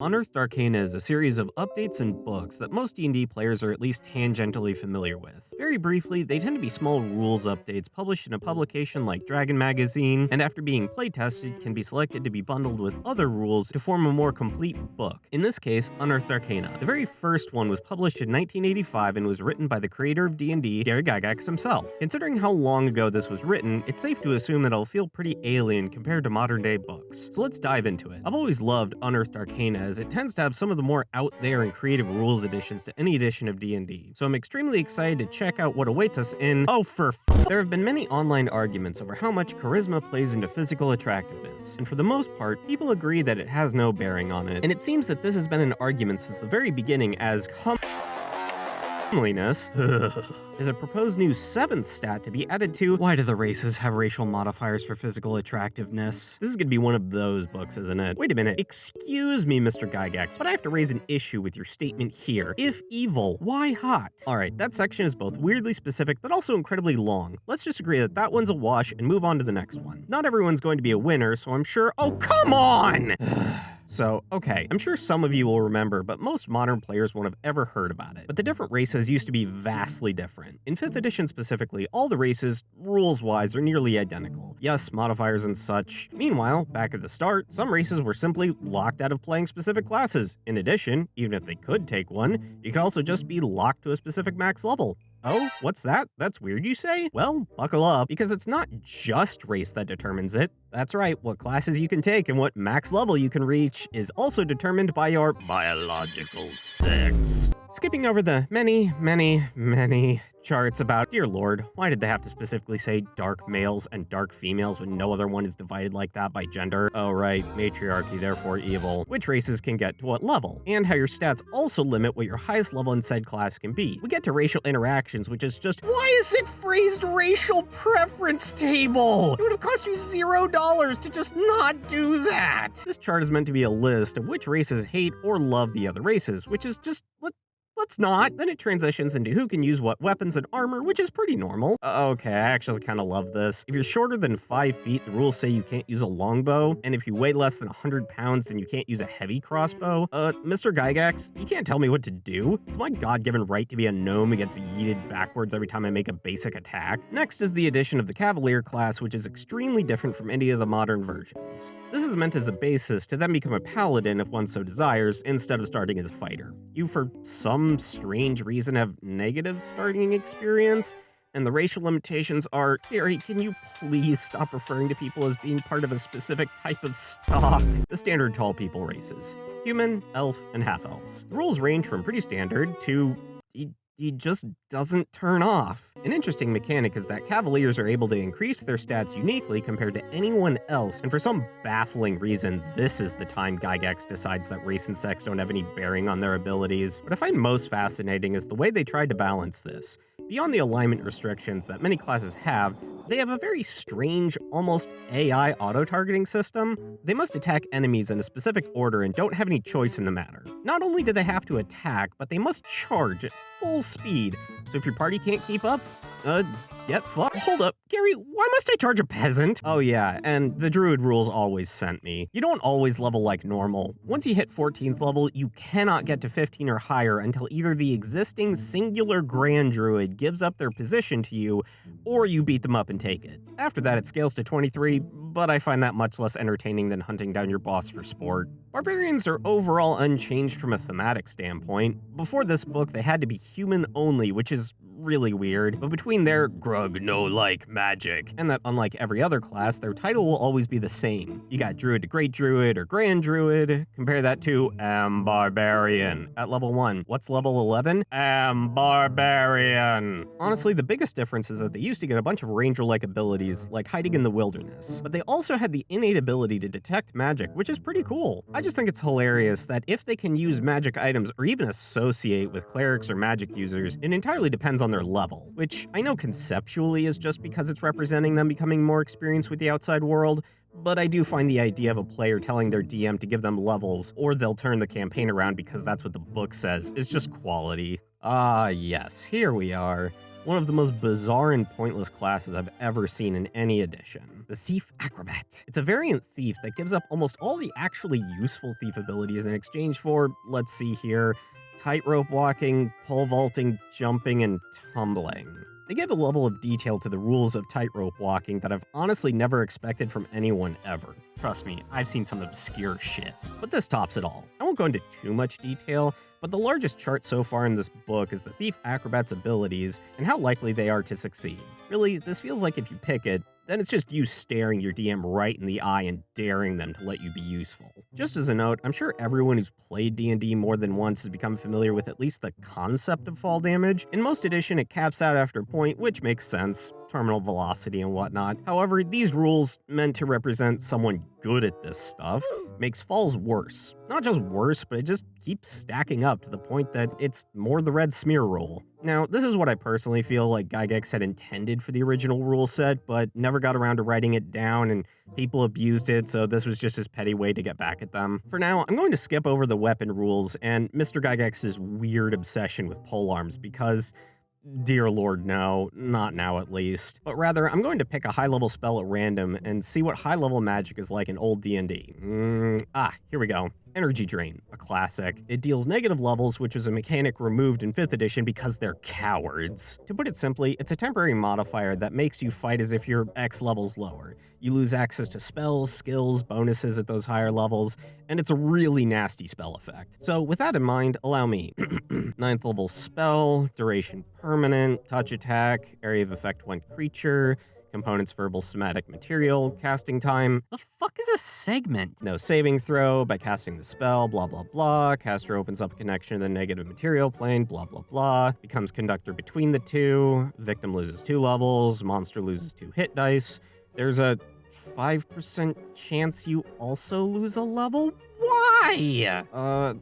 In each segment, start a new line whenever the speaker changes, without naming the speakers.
Unearthed Arcana is a series of updates and books that most D&D players are at least tangentially familiar with. Very briefly, they tend to be small rules updates published in a publication like Dragon Magazine, and after being playtested, can be selected to be bundled with other rules to form a more complete book. In this case, Unearthed Arcana. The very first one was published in 1985 and was written by the creator of D&D, Gary Gygax himself. Considering how long ago this was written, it's safe to assume that it'll feel pretty alien compared to modern-day books. So let's dive into it. I've always loved Unearthed Arcana, as it tends to have some of the more out there and creative rules additions to any edition of D&D. So I'm extremely excited to check out what awaits us in There have been many online arguments over how much charisma plays into physical attractiveness, and for the most part, people agree that it has no bearing on it. And it seems that this has been an argument since the very beginning, as comeliness is a proposed new 7th stat to be added to Why Do the Races Have Racial Modifiers for Physical Attractiveness? This is gonna be one of those books, isn't it? Wait a minute, excuse me, Mr. Gygax, but I have to raise an issue with your statement here. If evil, why hot? Alright, that section is both weirdly specific, but also incredibly long. Let's just agree that that one's a wash and move on to the next one. Not everyone's going to be a winner, so I'm sure— oh, come on! So, okay, I'm sure some of you will remember, but most modern players won't have ever heard about it. But the different races used to be vastly different. In 5th edition specifically, all the races, rules-wise, are nearly identical. Yes, modifiers and such. Meanwhile, back at the start, some races were simply locked out of playing specific classes. In addition, even if they could take one, you could also just be locked to a specific max level. Oh, what's that? That's weird, you say? Well, buckle up, because it's not just race that determines it. That's right, what classes you can take and what max level you can reach is also determined by your biological sex. Skipping over the many charts about— dear lord, why did they have to specifically say dark males and dark females when no other one is divided like that by gender? Oh right, matriarchy, therefore evil. Which races can get to what level, and how your stats also limit what your highest level in said class can be. We get to racial interactions, which is just— why is it phrased racial preference table? It would have cost you $0 to just not do that. This chart is meant to be a list of which races hate or love the other races, which is just— let's not. Then it transitions into who can use what weapons and armor, which is pretty normal. Okay, I actually kind of love this. If you're shorter than 5 feet, the rules say you can't use a longbow, and if you weigh less than 100 pounds, then you can't use a heavy crossbow. Mr. Gygax, you can't tell me what to do. It's my god-given right to be a gnome who gets yeeted backwards every time I make a basic attack. Next is the addition of the Cavalier class, which is extremely different from any of the modern versions. This is meant as a basis to then become a paladin if one so desires, instead of starting as a fighter. You, for some strange reason, have negative starting experience, and the racial limitations are— Gary, can you please stop referring to people as being part of a specific type of stock? The standard tall people races: human, elf, and half-elves. The rules range from pretty standard to— he just doesn't turn off. An interesting mechanic is that Cavaliers are able to increase their stats uniquely compared to anyone else, and for some baffling reason, this is the time Gygax decides that race and sex don't have any bearing on their abilities. What I find most fascinating is the way they tried to balance this. Beyond the alignment restrictions that many classes have, they have a very strange, almost AI auto-targeting system. They must attack enemies in a specific order and don't have any choice in the matter. Not only do they have to attack, but they must charge at full speed. So if your party can't keep up, get fucked. Hold up, Gary, why must I charge a peasant? Oh yeah, and the druid rules always sent me. You don't always level like normal. Once you hit 14th level, you cannot get to 15 or higher until either the existing singular grand druid gives up their position to you, or you beat them up and take it. After that, it scales to 23, but I find that much less entertaining than hunting down your boss for sport. Barbarians are overall unchanged from a thematic standpoint. Before this book, they had to be human only, which is really weird, but between their grug no like magic and that, unlike every other class, their title will always be the same. You got druid to great druid or grand druid. Compare that to barbarian at level 1. What's level 11? Barbarian. Honestly, the biggest difference is that they used to get a bunch of ranger-like abilities, like hiding in the wilderness, but they also had the innate ability to detect magic, which is pretty cool. I just think it's hilarious that if they can use magic items or even associate with clerics or magic users, it entirely depends on their level, which I know conceptually is just because it's representing them becoming more experienced with the outside world, but I do find the idea of a player telling their DM to give them levels, or they'll turn the campaign around because that's what the book says, is just quality. Ah yes, here we are. One of the most bizarre and pointless classes I've ever seen in any edition. the Thief Acrobat. It's a variant thief that gives up almost all the actually useful thief abilities in exchange for, let's see here, tightrope walking, pole vaulting, jumping, and tumbling. They give a level of detail to the rules of tightrope walking that I've honestly never expected from anyone ever. Trust me, I've seen some obscure shit. But this tops it all. I won't go into too much detail, but the largest chart so far in this book is the Thief Acrobat's abilities and how likely they are to succeed. Really, this feels like if you pick it, then it's just you staring your DM right in the eye and daring them to let you be useful. Just as a note, I'm sure everyone who's played D&D more than once has become familiar with at least the concept of fall damage. In most edition, it caps out after a point, which makes sense, terminal velocity and whatnot. However, these rules, meant to represent someone good at this stuff, makes falls worse. Not just worse, but it just keeps stacking up to the point that it's more the red smear rule. Now, this is what I personally feel like Gygax had intended for the original rule set, but never got around to writing it down, and people abused it, so this was just his petty way to get back at them. For now, I'm going to skip over the weapon rules and Mr. Gygax's weird obsession with polearms because, dear lord, no, not now at least. But rather, I'm going to pick a high-level spell at random and see what high-level magic is like in old D&D. Here we go. Energy Drain, a classic. It deals negative levels, which is a mechanic removed in 5th edition because they're cowards. To put it simply, it's a temporary modifier that makes you fight as if you're X levels lower. You lose access to spells, skills, bonuses at those higher levels, and it's a really nasty spell effect. So with that in mind, allow me. 9th level spell, duration permanent, touch attack, area of effect 1 creature, components verbal somatic material, casting time.
The fuck is a segment?
No saving throw by casting the spell, blah blah blah. Caster opens up a connection to the negative material plane, blah blah blah. Becomes conductor between the two. Victim loses 2 levels. Monster loses 2 hit dice. There's a 5% chance you also lose a level? Why?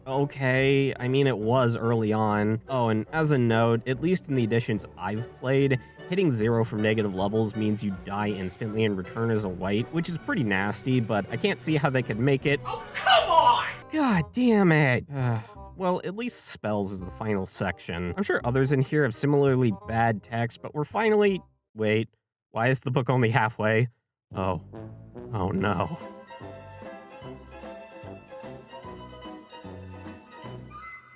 Okay. I mean, it was early on. Oh, and as a note, at least in the editions I've played, hitting 0 from negative levels means you die instantly and return as a white, which is pretty nasty, but I can't see how they could make it. Oh, come on! God damn it. Well, at least spells is the final section. I'm sure others in here have similarly bad text, but we're finally... Wait, why is the book only halfway? Oh no.